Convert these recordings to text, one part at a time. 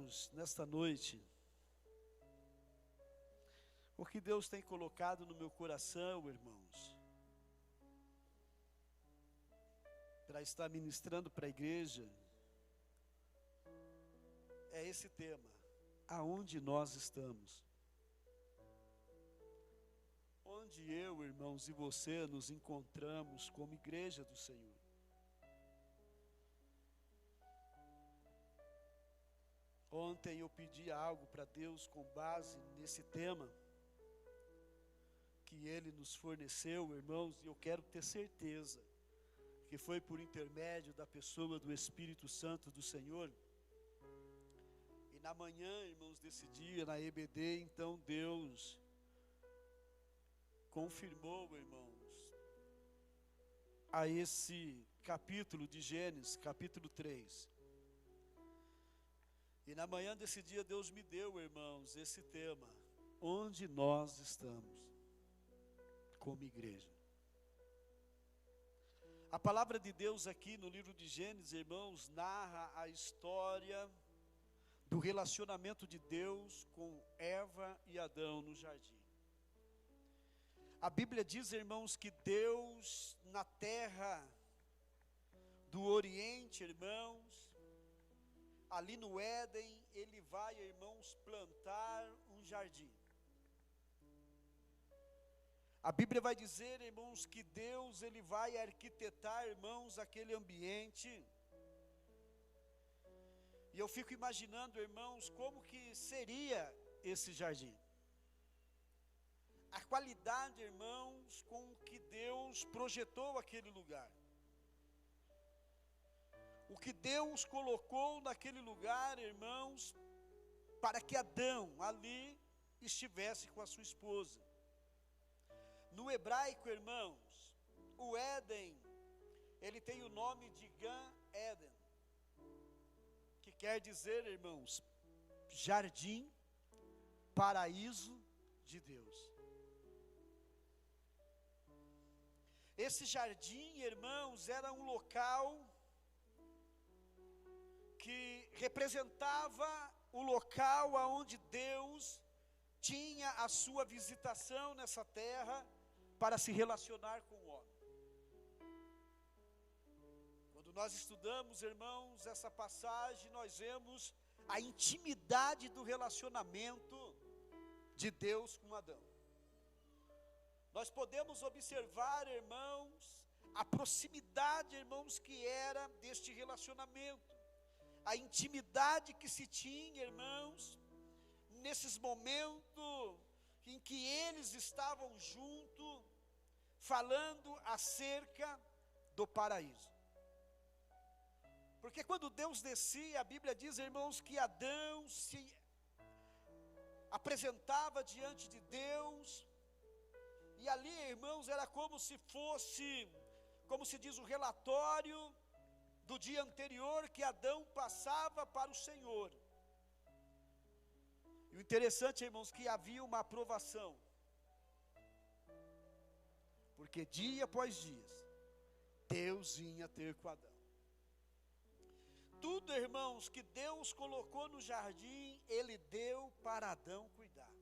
irmãos, nesta noite, o que Deus tem colocado no meu coração, irmãos, para estar ministrando para a igreja, é esse tema: aonde nós estamos? Onde eu, irmãos, e você nos encontramos como igreja do Senhor? Ontem eu pedi algo para Deus com base nesse tema que Ele nos forneceu, irmãos, e eu quero ter certeza que foi por intermédio da pessoa do Espírito Santo do Senhor. E na manhã, irmãos, desse dia, na EBD, então Deus confirmou, irmãos, a esse capítulo de Gênesis, capítulo 3. E na manhã desse dia Deus me deu, irmãos, esse tema: onde nós estamos como igreja. A palavra de Deus aqui no livro de Gênesis, irmãos, narra a história do relacionamento de Deus com Eva e Adão no jardim. A Bíblia diz, irmãos, que Deus na terra do Oriente, irmãos, ali no Éden, Ele vai, irmãos, plantar um jardim. A Bíblia vai dizer, irmãos, que Deus, Ele vai arquitetar, irmãos, aquele ambiente. E eu fico imaginando, irmãos, como que seria esse jardim. A qualidade, irmãos, com que Deus projetou aquele lugar. O que Deus colocou naquele lugar, irmãos, para que Adão ali estivesse com a sua esposa. No hebraico, irmãos, o Éden, ele tem o nome de Gan Eden, que quer dizer, irmãos, jardim, paraíso de Deus. Esse jardim, irmãos, era um local que representava o local aonde Deus tinha a sua visitação nessa terra para se relacionar com o homem. Quando nós estudamos, irmãos, essa passagem, nós vemos a intimidade do relacionamento de Deus com Adão. Nós podemos observar, irmãos, a proximidade, irmãos, que era deste relacionamento, a intimidade que se tinha, irmãos, nesses momentos em que eles estavam juntos, falando acerca do paraíso. Porque quando Deus descia, a Bíblia diz, irmãos, que Adão se apresentava diante de Deus, e ali, irmãos, era como se fosse, como se diz, o relatório do dia anterior que Adão passava para o Senhor. E o interessante, irmãos, que havia uma aprovação, porque dia após dia, Deus vinha ter com Adão. Tudo, irmãos, que Deus colocou no jardim, Ele deu para Adão cuidar.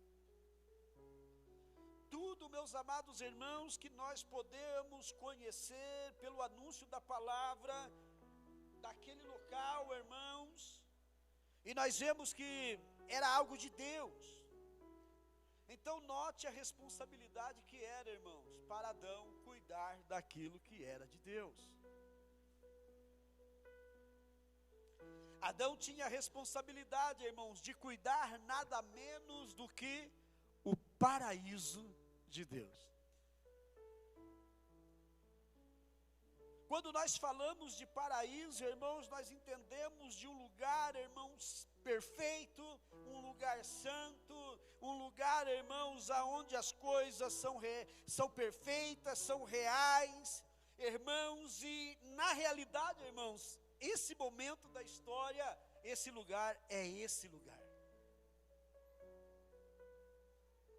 Tudo, meus amados irmãos, que nós podemos conhecer pelo anúncio da palavra, daquele local, irmãos, e nós vemos que era algo de Deus. Então note a responsabilidade que era, irmãos, para Adão cuidar daquilo que era de Deus. Adão tinha a responsabilidade, irmãos, de cuidar nada menos do que o paraíso de Deus. Quando nós falamos de paraíso, irmãos, nós entendemos de um lugar, irmãos, perfeito, um lugar santo, um lugar, irmãos, aonde as coisas são perfeitas, são reais, irmãos, e na realidade, irmãos, esse momento da história, esse lugar é esse lugar.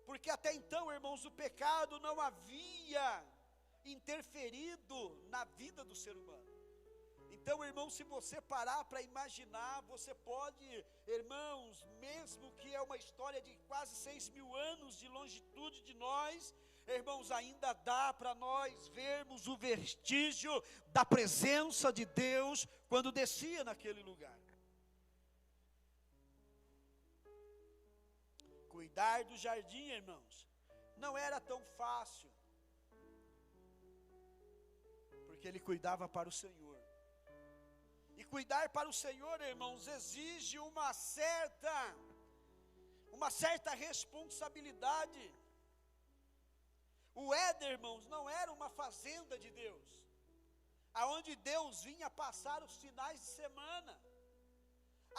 Porque até então, irmãos, o pecado não havia interferido na vida do ser humano. Então, irmãos, se você parar para imaginar, você pode, irmãos, mesmo que é uma história de quase 6.000 anos de longitude de nós, irmãos, ainda dá para nós vermos o vestígio da presença de Deus quando descia naquele lugar. Cuidar do jardim, irmãos, não era tão fácil, porque ele cuidava para o Senhor. E cuidar para o Senhor, irmãos, exige uma certa responsabilidade. O Éden, irmãos, não era uma fazenda de Deus, aonde Deus vinha passar os finais de semana.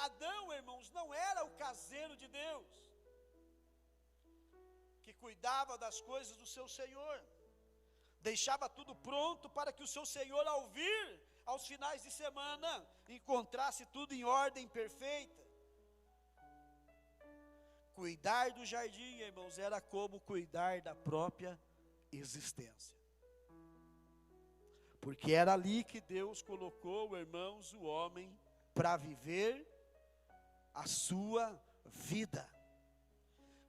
Adão, irmãos, não era o caseiro de Deus, que cuidava das coisas do seu Senhor, deixava tudo pronto para que o seu Senhor, ao vir aos finais de semana, encontrasse tudo em ordem perfeita. Cuidar do jardim, irmãos, era como cuidar da própria existência, porque era ali que Deus colocou, irmãos, o homem para viver a sua vida.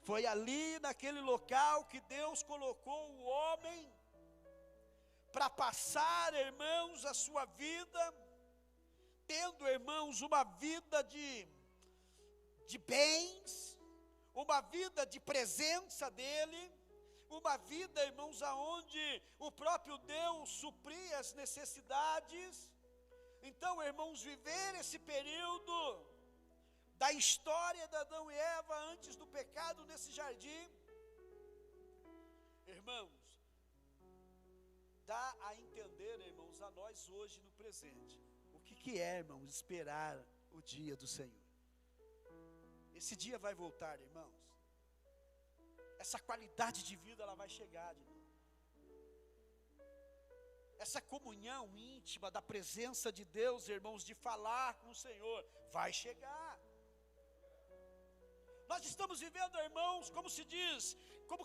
Foi ali naquele local que Deus colocou o homem para passar, irmãos, a sua vida, tendo, irmãos, uma vida de bens, uma vida de presença dEle, uma vida, irmãos, aonde o próprio Deus supria as necessidades. Então, irmãos, viver esse período da história de Adão e Eva antes do pecado nesse jardim, irmãos, dá a entender, irmãos, a nós hoje no presente, o que é, irmãos, esperar o dia do Senhor. Esse dia vai voltar, irmãos. Essa qualidade de vida, ela vai chegar de novo. Essa comunhão íntima da presença de Deus, irmãos, de falar com o Senhor, vai chegar. Nós estamos vivendo, irmãos, como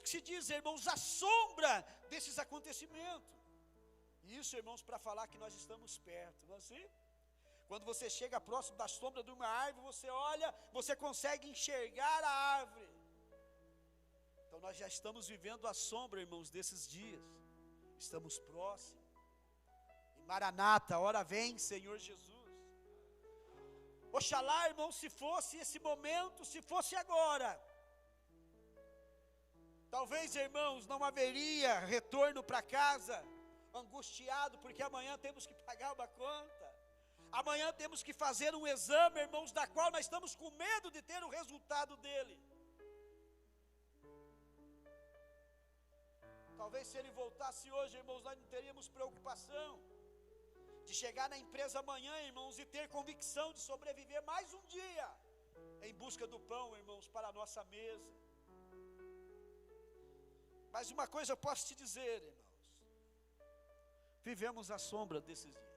que se diz, irmãos, a sombra desses acontecimentos. Isso, irmãos, para falar que nós estamos perto, não é assim? Quando você chega próximo da sombra de uma árvore, você olha, você consegue enxergar a árvore. Então nós já estamos vivendo a sombra, irmãos, desses dias. Estamos próximos. E Maranata, ora vem, Senhor Jesus. Oxalá, irmãos, se fosse esse momento, se fosse agora. Talvez, irmãos, não haveria retorno para casa, angustiado, porque amanhã temos que pagar uma conta. Amanhã temos que fazer um exame, irmãos, da qual nós estamos com medo de ter o resultado dele. Talvez se ele voltasse hoje, irmãos, nós não teríamos preocupação de chegar na empresa amanhã, irmãos, e ter convicção de sobreviver mais um dia em busca do pão, irmãos, para a nossa mesa. Mas uma coisa eu posso te dizer, irmãos, vivemos a sombra desses dias.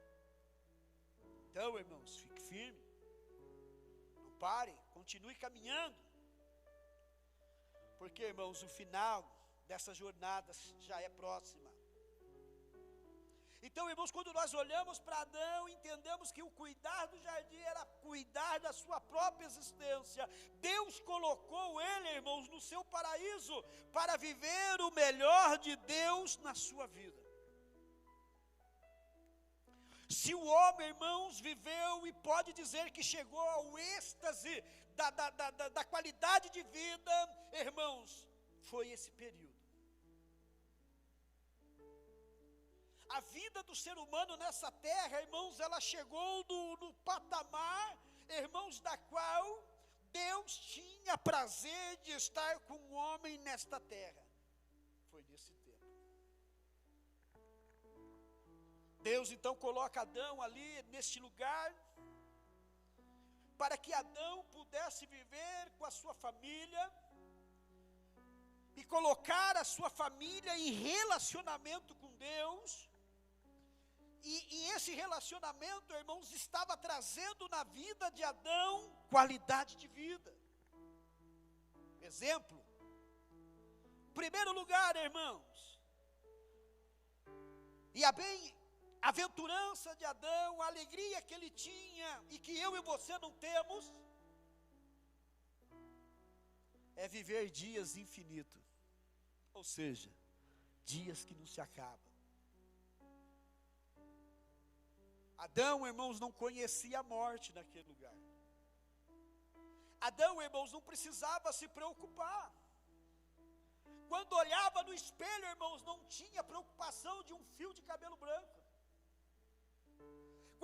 Então, irmãos, fique firme, não pare, continue caminhando, porque, irmãos, o final dessa jornada já é próxima. Então, irmãos, quando nós olhamos para Adão, entendemos que o cuidar do jardim era cuidar da sua própria existência. Deus colocou ele, irmãos, no seu paraíso, para viver o melhor de Deus na sua vida. Se o homem, irmãos, viveu e pode dizer que chegou ao êxtase da qualidade de vida, irmãos, foi esse período. A vida do ser humano nessa terra, irmãos, ela chegou no patamar, irmãos, da qual Deus tinha prazer de estar com o homem nesta terra. Foi nesse tempo. Deus então coloca Adão ali neste lugar, para que Adão pudesse viver com a sua família, e colocar a sua família em relacionamento com Deus. E esse relacionamento, irmãos, estava trazendo na vida de Adão qualidade de vida. Exemplo, primeiro lugar, irmãos, e a bem a aventurança de Adão, a alegria que ele tinha e que eu e você não temos, é viver dias infinitos, ou seja, dias que não se acabam. Adão, irmãos, não conhecia a morte naquele lugar. Adão, irmãos, não precisava se preocupar. Quando olhava no espelho, irmãos, não tinha preocupação de um fio de cabelo branco.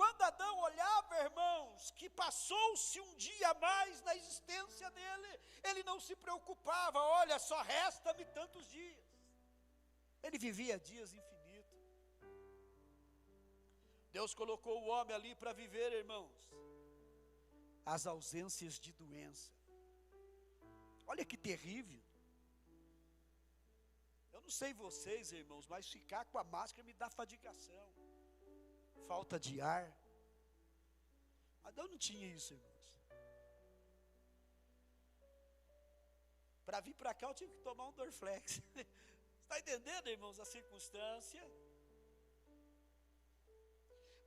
Quando Adão olhava, irmãos, que passou-se um dia a mais na existência dele, ele não se preocupava, olha, só resta-me tantos dias. Ele vivia dias infinitos. Deus colocou o homem ali para viver, irmãos, as ausências de doença. Olha que terrível. Eu não sei vocês, irmãos, mas ficar com a máscara me dá fadigação, falta de ar. Adão não tinha isso, irmãos. Para vir para cá eu tive que tomar um Dorflex. Está entendendo, irmãos, a circunstância?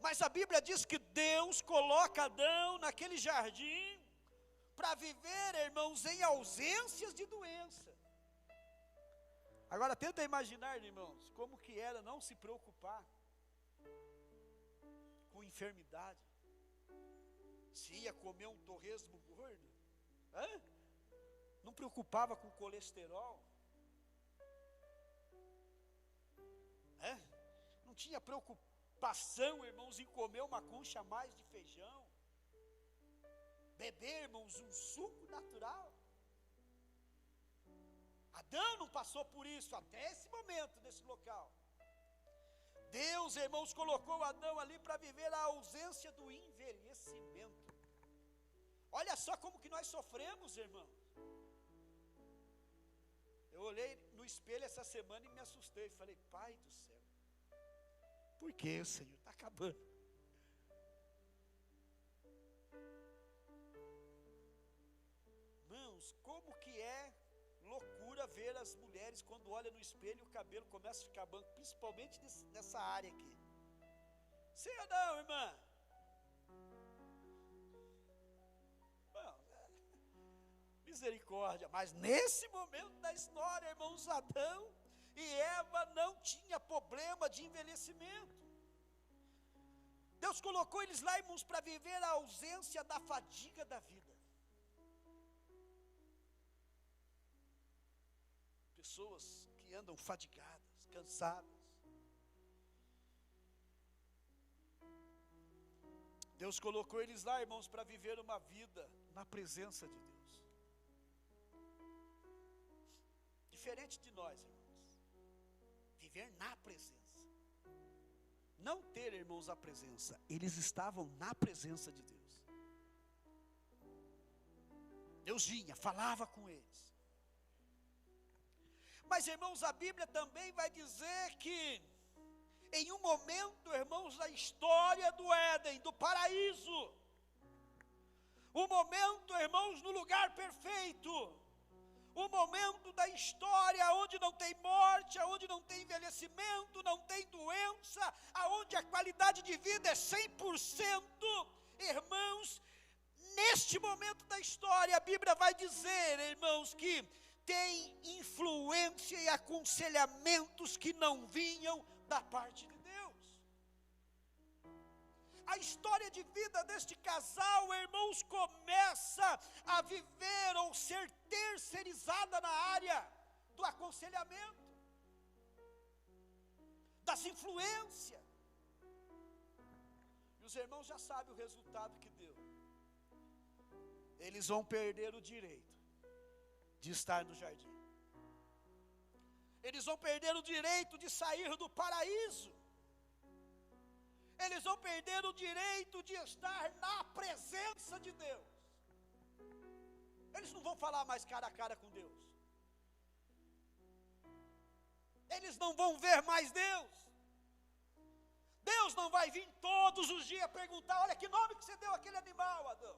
Mas a Bíblia diz que Deus coloca Adão naquele jardim para viver, irmãos, em ausências de doença. Agora tenta imaginar, irmãos, como que era não se preocupar com enfermidade. Se ia comer um torresmo gordo, não preocupava com colesterol, não tinha preocupação, irmãos, em comer uma concha a mais de feijão, beber, irmãos, um suco natural. Adão não passou por isso até esse momento, nesse local. Deus, irmãos, colocou Adão ali para viver a ausência do envelhecimento. Olha só como que nós sofremos, irmãos. Eu olhei no espelho essa semana e me assustei. Falei, Pai do céu, por que, Senhor? Está acabando. Irmãos, como que é loucura ver as mulheres quando olham no espelho e o cabelo começa a ficar branco, principalmente nessa área aqui. Sim ou não, irmã? Bom, misericórdia, mas nesse momento da história, irmãos, Adão e Eva não tinha problema de envelhecimento. Deus colocou eles lá, irmãos, para viver a ausência da fadiga da vida. Pessoas que andam fadigadas, cansadas. Deus colocou eles lá, irmãos, para viver uma vida na presença de Deus. Diferente de nós, irmãos. Viver na presença. Não ter, irmãos, a presença. Eles estavam na presença de Deus. Deus vinha, falava com eles. Mas, irmãos, a Bíblia também vai dizer que em um momento, irmãos, da história do Éden, do paraíso, um momento, irmãos, no lugar perfeito, um momento da história onde não tem morte, onde não tem envelhecimento, não tem doença, onde a qualidade de vida é 100%, irmãos, neste momento da história, a Bíblia vai dizer, irmãos, que tem influência e aconselhamentos que não vinham da parte de Deus. A história de vida deste casal, irmãos, começa a viver ou ser terceirizada na área do aconselhamento, das influências. E os irmãos já sabem o resultado que deu. Eles vão perder o direito de estar no jardim. Eles vão perder o direito de sair do paraíso. Eles vão perder o direito de estar na presença de Deus. Eles não vão falar mais cara a cara com Deus. Eles não vão ver mais Deus. Deus não vai vir todos os dias perguntar, olha que nome que você deu àquele animal, Adão.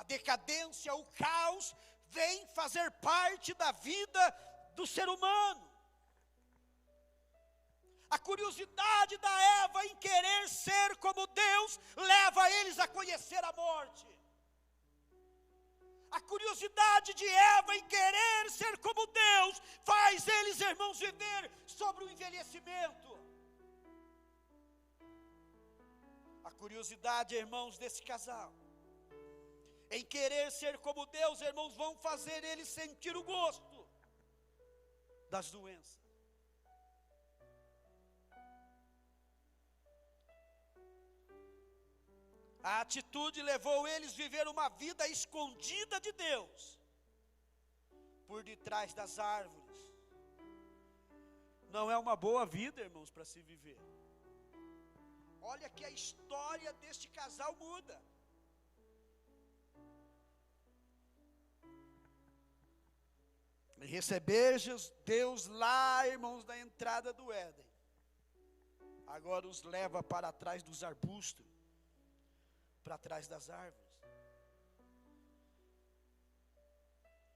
A decadência, o caos, vem fazer parte da vida do ser humano. A curiosidade da Eva em querer ser como Deus leva eles a conhecer a morte. A curiosidade de Eva em querer ser como Deus faz eles, irmãos, viver sobre o envelhecimento. A curiosidade, irmãos, desse casal em querer ser como Deus, irmãos, vão fazer eles sentir o gosto das doenças. A atitude levou eles a viver uma vida escondida de Deus, por detrás das árvores. Não é uma boa vida, irmãos, para se viver. Olha que a história deste casal muda. Receber Deus lá, irmãos, na entrada do Éden, agora os leva para trás dos arbustos, para trás das árvores.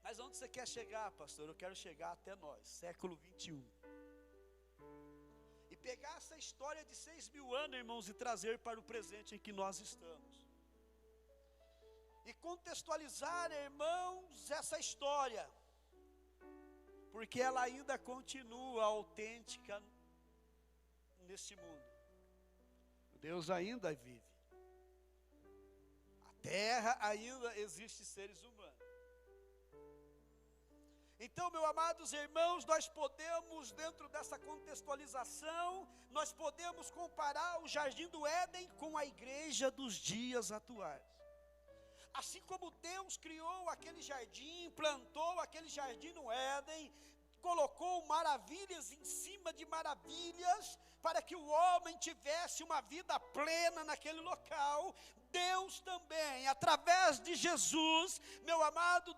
Mas onde você quer chegar, pastor? Eu quero chegar até nós, século 21. E pegar essa história de 6.000 anos, irmãos, e trazer para o presente em que nós estamos. E contextualizar, irmãos, essa história, porque ela ainda continua autêntica neste mundo. Deus ainda vive. A terra ainda existe seres humanos. Então, meus amados irmãos, nós podemos, dentro dessa contextualização, nós podemos comparar o jardim do Éden com a igreja dos dias atuais. Assim como Deus criou aquele jardim, plantou aquele jardim no Éden, colocou maravilhas em cima de maravilhas, para que o homem tivesse uma vida plena naquele local, Deus também, através de Jesus, meu amado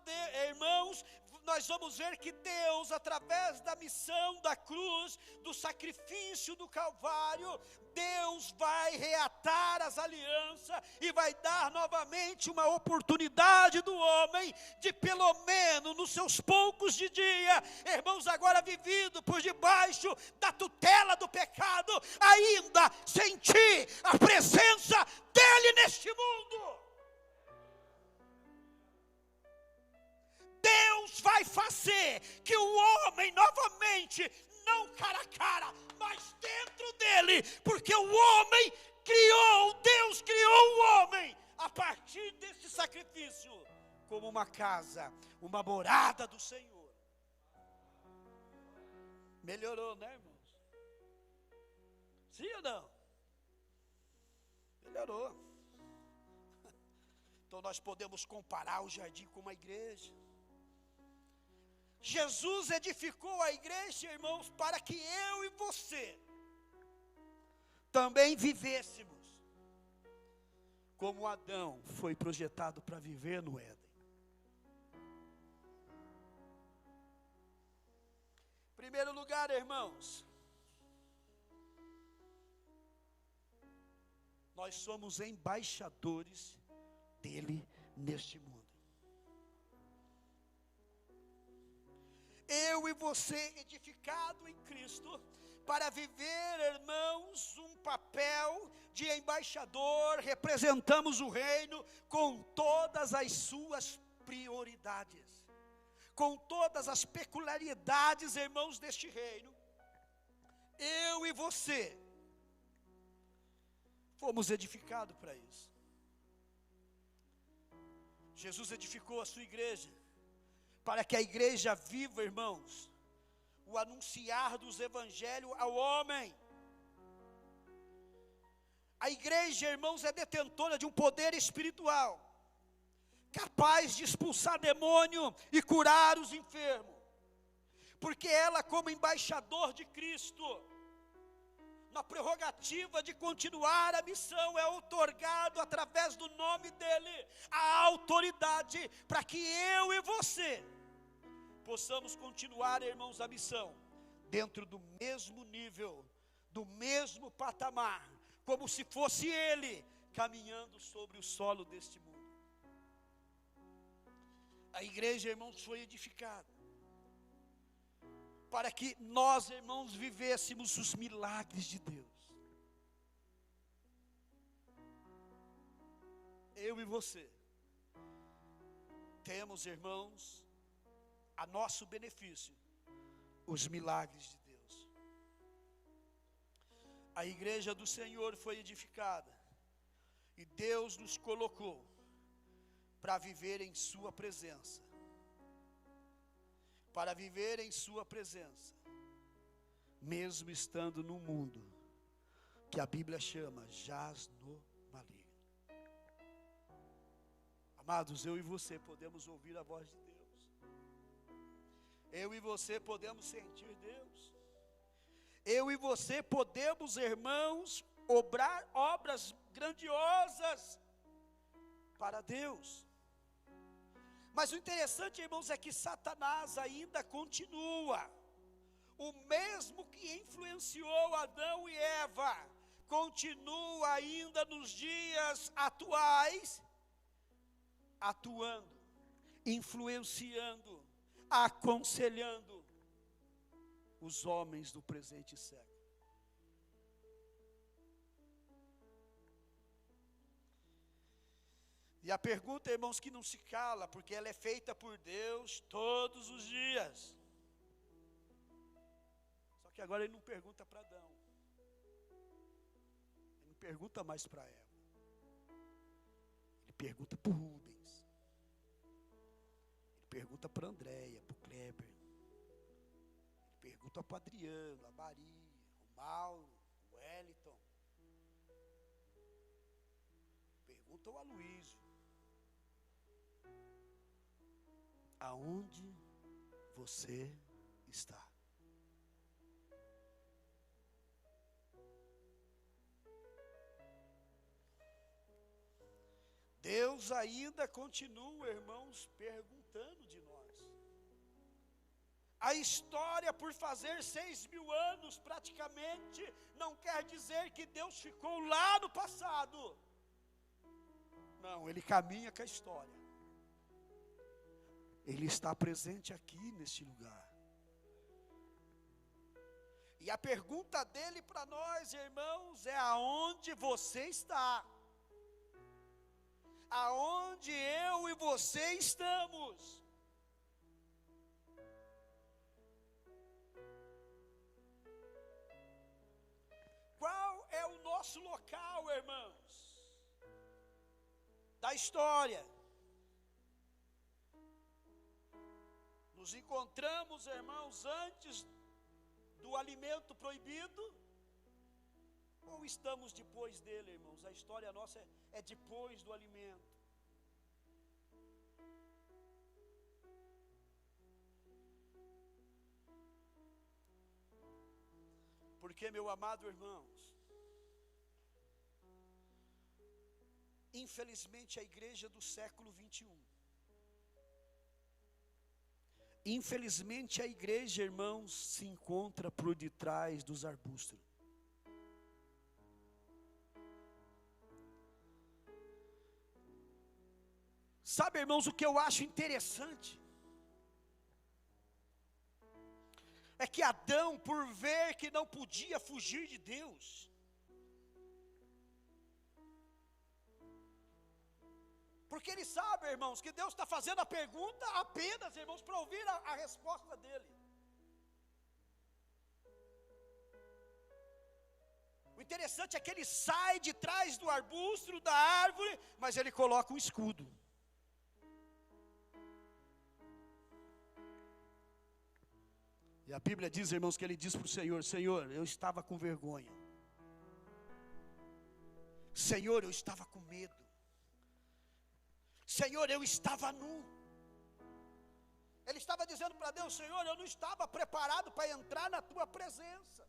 irmãos, nós vamos ver que Deus, através da missão da cruz, do sacrifício do Calvário, Deus vai reatar as alianças e vai dar novamente uma oportunidade do homem de, pelo menos nos seus poucos de dia, irmãos, agora vivido por debaixo da tutela do pecado, ainda sentir a presença dele neste mundo. Deus vai fazer que o homem novamente, não cara a cara, mas dentro dele, porque o homem Deus criou o homem a partir desse sacrifício, como uma casa, uma morada do Senhor. Melhorou, né, irmãos? Sim ou não? Melhorou. Então nós podemos comparar o jardim com uma igreja. Jesus edificou a igreja, irmãos, para que eu e você também vivêssemos como Adão foi projetado para viver no Éden. Em primeiro lugar, irmãos, nós somos embaixadores dele neste mundo. Eu e você, edificado em Cristo, para viver, irmãos, um papel de embaixador, representamos o reino com todas as suas prioridades, com todas as peculiaridades, irmãos, deste reino. Eu e você fomos edificados para isso. Jesus edificou a sua igreja, para que a igreja viva, irmãos, o anunciar dos evangelhos ao homem. A igreja, irmãos, é detentora de um poder espiritual, capaz de expulsar demônio e curar os enfermos, porque ela, como embaixador de Cristo, na prerrogativa de continuar a missão, é outorgado através do nome dele, a autoridade, para que eu e você possamos continuar, irmãos, a missão, dentro do mesmo nível, do mesmo patamar, como se fosse ele, caminhando sobre o solo deste mundo. A igreja, irmãos, foi edificada para que nós, irmãos, vivêssemos os milagres de Deus. Eu e você temos, irmãos, a nosso benefício, os milagres de Deus. A igreja do Senhor foi edificada, e Deus nos colocou para viver em sua presença. Para viver em sua presença, mesmo estando num mundo que a Bíblia chama jaz no maligno. Amados, eu e você podemos ouvir a voz de Deus. Eu e você podemos sentir Deus. Eu e você podemos, irmãos, obrar obras grandiosas para Deus. Mas o interessante, irmãos, é que Satanás ainda continua. O mesmo que influenciou Adão e Eva, continua ainda nos dias atuais, atuando, influenciando, aconselhando os homens do presente século. E a pergunta, irmãos, que não se cala, porque ela é feita por Deus todos os dias. Só que agora ele não pergunta para Adão. Ele não pergunta mais para Eva. Ele pergunta para o Rubens. Ele pergunta para a Andréia, para o Kleber. Ele pergunta para o Adriano, a Maria, o Mauro, o Wellington. Pergunta ao Aloysio. Aonde você está? Deus ainda continua, irmãos, perguntando de nós. A história, por fazer 6.000 anos praticamente, não quer dizer que Deus ficou lá no passado. Não, Ele caminha com a história. Ele está presente aqui neste lugar. E a pergunta dele para nós, irmãos, é: aonde você está? Aonde eu e você estamos? Qual é o nosso local, irmãos, da história? Nos encontramos, irmãos, antes do alimento proibido, ou estamos depois dele, irmãos? A história nossa é depois do alimento. Porque, meu amado irmãos, infelizmente a igreja do século 21, infelizmente a igreja, irmãos, se encontra por detrás dos arbustos. Sabe, irmãos, o que eu acho interessante é que Adão, por ver que não podia fugir de Deus, porque ele sabe, irmãos, que Deus está fazendo a pergunta apenas, irmãos, para ouvir a resposta dele. O interessante é que ele sai de trás do arbusto, da árvore, mas ele coloca um escudo. E a Bíblia diz, irmãos, que ele diz para o Senhor: Senhor, eu estava com vergonha. Senhor, eu estava com medo. Senhor, eu estava nu. Ele estava dizendo para Deus: Senhor, eu não estava preparado para entrar na tua presença.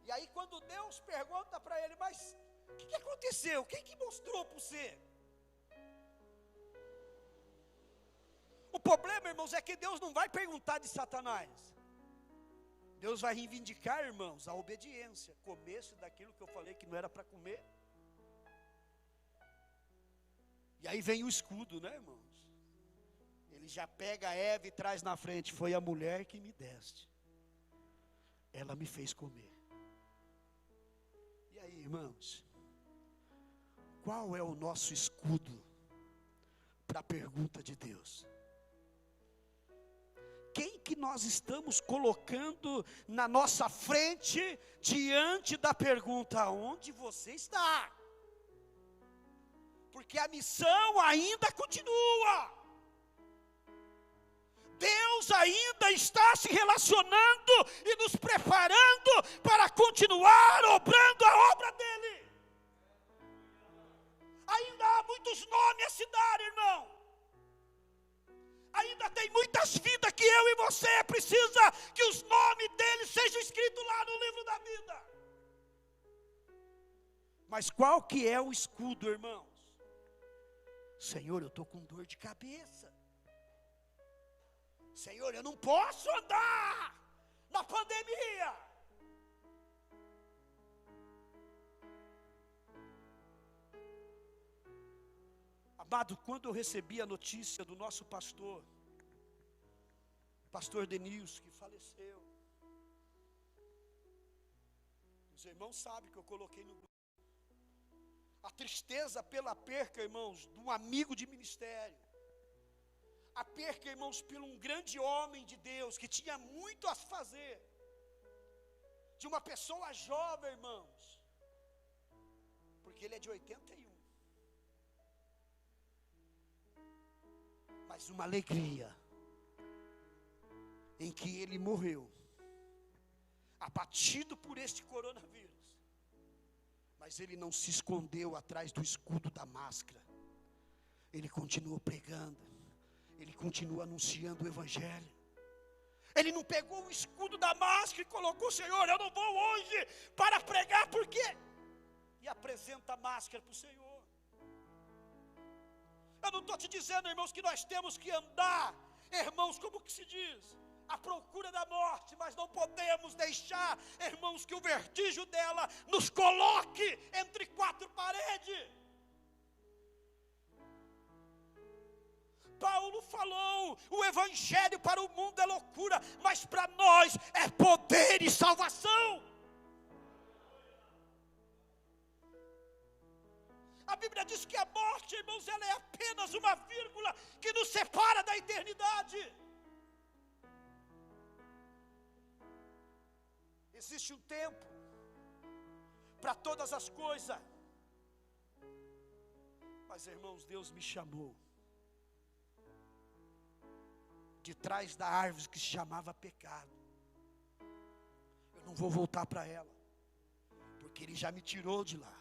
E aí quando Deus pergunta para ele: mas o que aconteceu? Quem que mostrou para você? O problema, irmãos, é que Deus não vai perguntar de Satanás. Deus vai reivindicar, irmãos, a obediência. Começo daquilo que eu falei que não era para comer. E aí vem o escudo, né, irmãos? Ele já pega a Eva e traz na frente: foi a mulher que me deste, ela me fez comer. E aí, irmãos, qual é o nosso escudo para a pergunta de Deus? Quem que nós estamos colocando na nossa frente diante da pergunta: onde você está? Porque a missão ainda continua. Deus ainda está se relacionando e nos preparando para continuar obrando a obra dele. Ainda há muitos nomes a se dar, irmão. Ainda tem muitas vidas que eu e você precisa que os nomes deles sejam escritos lá no livro da vida. Mas qual que é o escudo, irmãos? Senhor, eu estou com dor de cabeça. Senhor, eu não posso andar na pandemia. Amado, quando eu recebi a notícia do nosso pastor Denilson, que faleceu, os irmãos sabem que eu coloquei no grupo a tristeza pela perca, irmãos, de um amigo de ministério. A perca, irmãos, por um grande homem de Deus, que tinha muito a fazer. De uma pessoa jovem, irmãos, porque ele é de 81. Mas uma alegria, em que ele morreu, abatido por este coronavírus. Mas ele não se escondeu atrás do escudo da máscara. Ele continuou pregando. Ele continua anunciando o evangelho. Ele não pegou o escudo da máscara e colocou: Senhor, eu não vou hoje para pregar, por quê? E apresenta a máscara para o Senhor. Eu não estou te dizendo, irmãos, que nós temos que andar, irmãos, como que se diz, à procura da morte, mas não podemos deixar, irmãos, que o vertigem dela nos coloque entre quatro paredes. Paulo falou: o evangelho para o mundo é loucura, mas para nós é poder e salvação. A Bíblia diz que a morte, irmãos, ela é apenas uma vírgula que nos separa da eternidade. Existe um tempo para todas as coisas. Mas, irmãos, Deus me chamou de trás da árvore que se chamava pecado. Eu não vou voltar para ela, porque Ele já me tirou de lá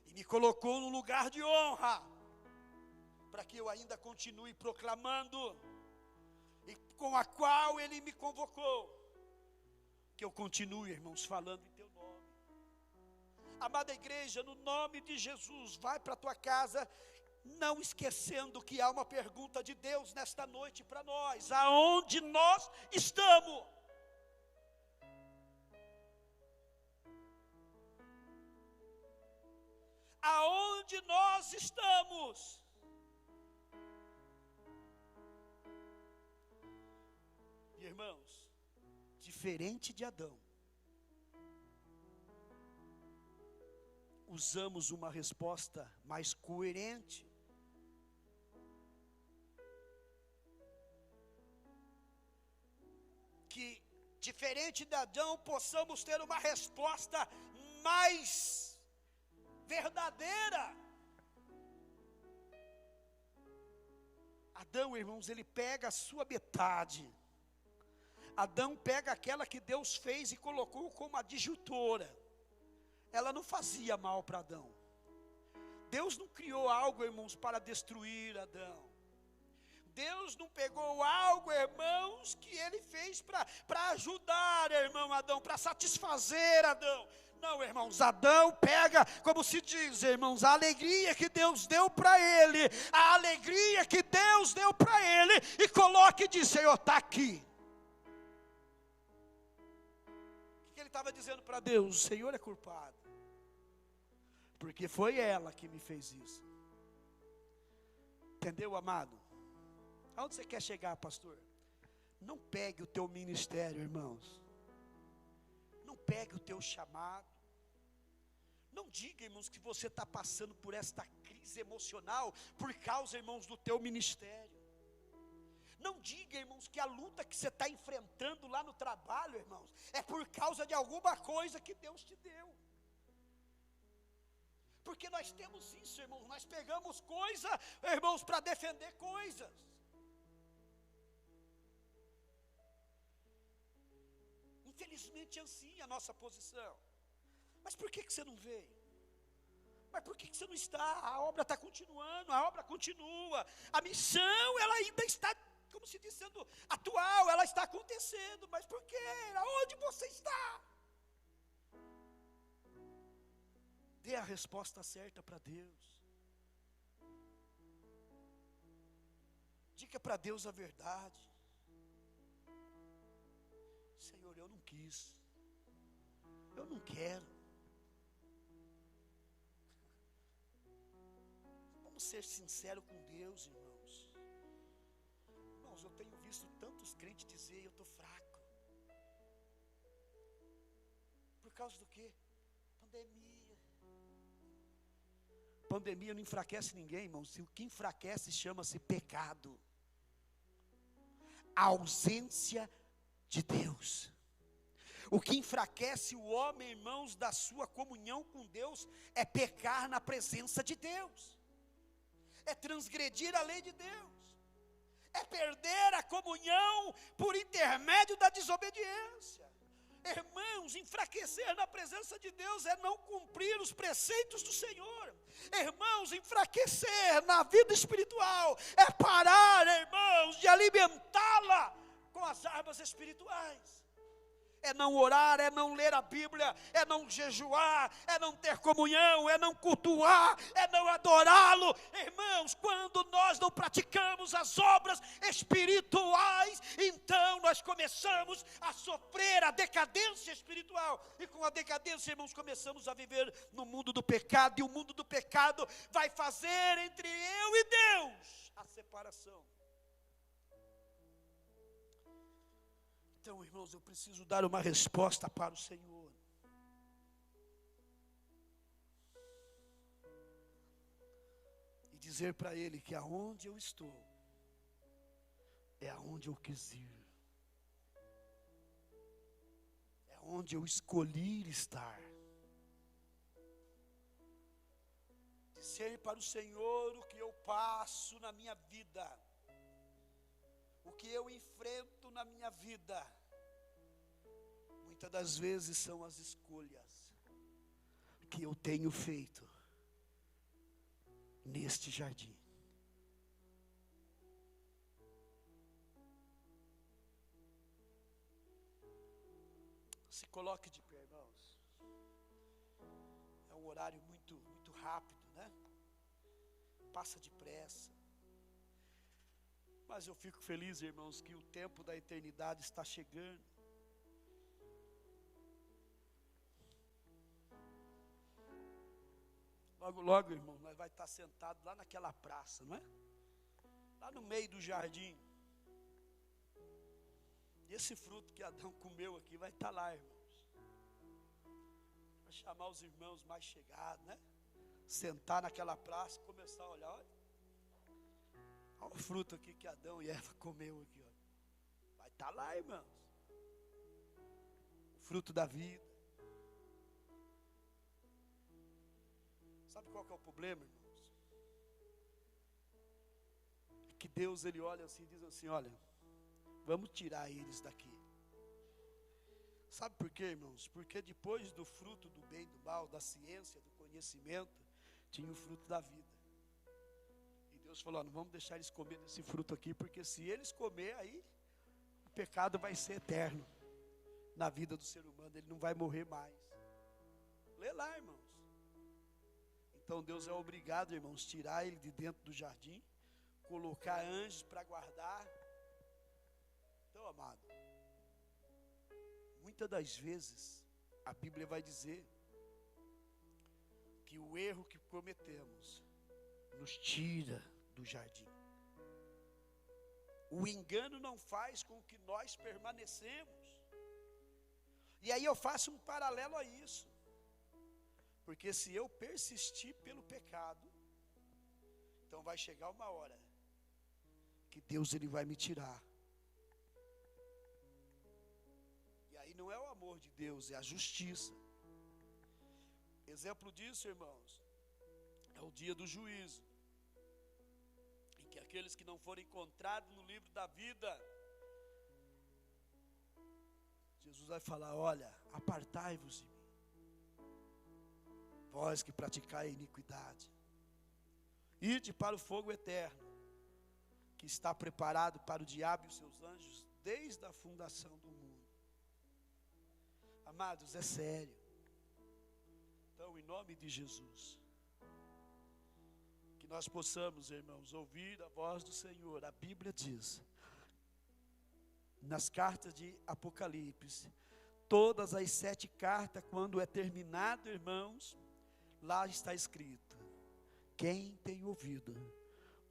e me colocou no lugar de honra, para que eu ainda continue proclamando, e com a qual Ele me convocou, que eu continue, irmãos, falando em teu nome. Amada igreja, no nome de Jesus, vai para a tua casa, não esquecendo que há uma pergunta de Deus nesta noite para nós: aonde nós estamos? Aonde nós estamos? Irmãos, diferente de Adão, usamos uma resposta mais coerente. Que, diferente de Adão, possamos ter uma resposta mais verdadeira. Adão, irmãos, ele pega a sua metade. Adão pega aquela que Deus fez e colocou como adjutora. Ela não fazia mal para Adão. Deus não criou algo, irmãos, para destruir Adão. Deus não pegou algo, irmãos, que Ele fez para ajudar, irmão Adão, para satisfazer Adão. Não, irmãos, Adão pega, como se diz, irmãos, a alegria que Deus deu para ele, a alegria que Deus deu para ele, e coloca e diz: Senhor, está aqui. O que ele estava dizendo para Deus? O Senhor é culpado, porque foi ela que me fez isso. Entendeu, amado? Aonde você quer chegar, pastor? Não pegue o teu ministério, irmãos. Não pegue o teu chamado. Não diga, irmãos, que você está passando por esta crise emocional por causa, irmãos, do teu ministério. Não diga, irmãos, que a luta que você está enfrentando lá no trabalho, irmãos, é por causa de alguma coisa que Deus te deu. Porque nós temos isso, irmãos, nós pegamos coisa, irmãos, para defender coisas. Infelizmente é assim a nossa posição. Mas por que você não veio? Mas por que você não está? A obra está continuando, a obra continua. A missão, ela ainda está, como se diz, sendo atual, ela está acontecendo. Mas por quê? Aonde você está? Dê a resposta certa para Deus. Diga para Deus a verdade. Senhor, eu não quis. Eu não quero. Vamos ser sinceros com Deus, irmãos. Irmãos, eu tenho visto tantos crentes dizer, eu estou fraco. Por causa do quê? Pandemia. Pandemia não enfraquece ninguém, irmãos. O que enfraquece chama-se pecado. A ausência de Deus. O que enfraquece o homem, irmãos, da sua comunhão com Deus, é pecar na presença de Deus, é transgredir a lei de Deus, é perder a comunhão por intermédio da desobediência. Irmãos, enfraquecer na presença de Deus é não cumprir os preceitos do Senhor. Irmãos, enfraquecer na vida espiritual é parar, irmãos, de alimentá-la com as armas espirituais. É não orar, é não ler a Bíblia, é não jejuar, é não ter comunhão, é não cultuar, é não adorá-lo. Irmãos, quando nós não praticamos as obras espirituais, então nós começamos a sofrer a decadência espiritual. E com a decadência, irmãos, começamos a viver no mundo do pecado. E o mundo do pecado vai fazer entre eu e Deus a separação. Então, irmãos, eu preciso dar uma resposta para o Senhor. E dizer para Ele que aonde eu estou, é aonde eu quis ir. É onde eu escolhi estar. Dizer para o Senhor o que eu passo na minha vida. O que eu enfrento na minha vida, muitas das vezes são as escolhas que eu tenho feito neste jardim. Se coloque de pé, irmãos. É um horário muito rápido, né? Passa depressa. Mas eu fico feliz, irmãos, que o tempo da eternidade está chegando. Logo, logo, irmão, nós vamos estar sentados lá naquela praça, não é? Lá no meio do jardim. E esse fruto que Adão comeu aqui vai estar lá, irmãos. Vai chamar os irmãos mais chegados, né? Sentar naquela praça e começar a olhar, olha. Olha o fruto aqui que Adão e Eva comeu aqui, ó. Vai estar lá, irmãos. O fruto da vida. Sabe qual que é o problema, irmãos? É que Deus, Ele olha assim e diz assim, olha, vamos tirar eles daqui. Sabe por quê, irmãos? Porque depois do fruto do bem e do mal, da ciência, do conhecimento, tinha o fruto da vida. Deus falou, não vamos deixar eles comer desse fruto aqui, porque se eles comer, aí o pecado vai ser eterno na vida do ser humano, ele não vai morrer mais. Lê lá, irmãos. Então Deus é obrigado, irmãos, tirar ele de dentro do jardim, colocar anjos para guardar. Então, amado, muitas das vezes a Bíblia vai dizer que o erro que cometemos nos tira do jardim. O engano não faz com que nós permanecemos. E aí eu faço um paralelo a isso. Porque se eu persistir pelo pecado, então vai chegar uma hora que Deus ele vai me tirar. E aí não é o amor de Deus, é a justiça. Exemplo disso, irmãos, é o dia do juízo, em que aqueles que não forem encontrados no livro da vida, Jesus vai falar: olha, apartai-vos de mim, vós que praticai a iniquidade, ide para o fogo eterno, que está preparado para o diabo e os seus anjos desde a fundação do mundo. Amados, é sério. Então, em nome de Jesus, que nós possamos, irmãos, ouvir a voz do Senhor. A Bíblia diz, nas cartas de Apocalipse, todas as 7 cartas, quando é terminado, irmãos, lá está escrito: quem tem ouvido,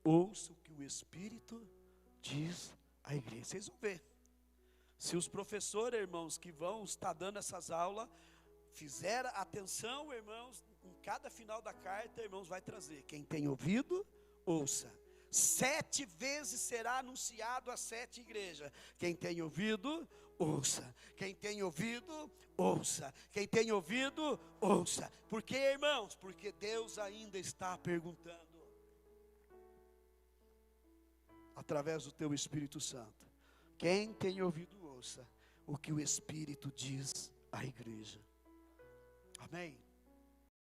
ouça o que o Espírito diz à igreja. Vocês vão ver. Se os professores, irmãos, que vão estar dando essas aulas, fizeram atenção, irmãos, em cada final da carta, irmãos, vai trazer: quem tem ouvido, ouça. 7 vezes será anunciado às 7 igrejas. Quem tem ouvido, ouça. Quem tem ouvido, ouça. Quem tem ouvido, ouça. Por quê, irmãos? Porque Deus ainda está perguntando, através do teu Espírito Santo: quem tem ouvido, ouça o que o Espírito diz à igreja. Amém?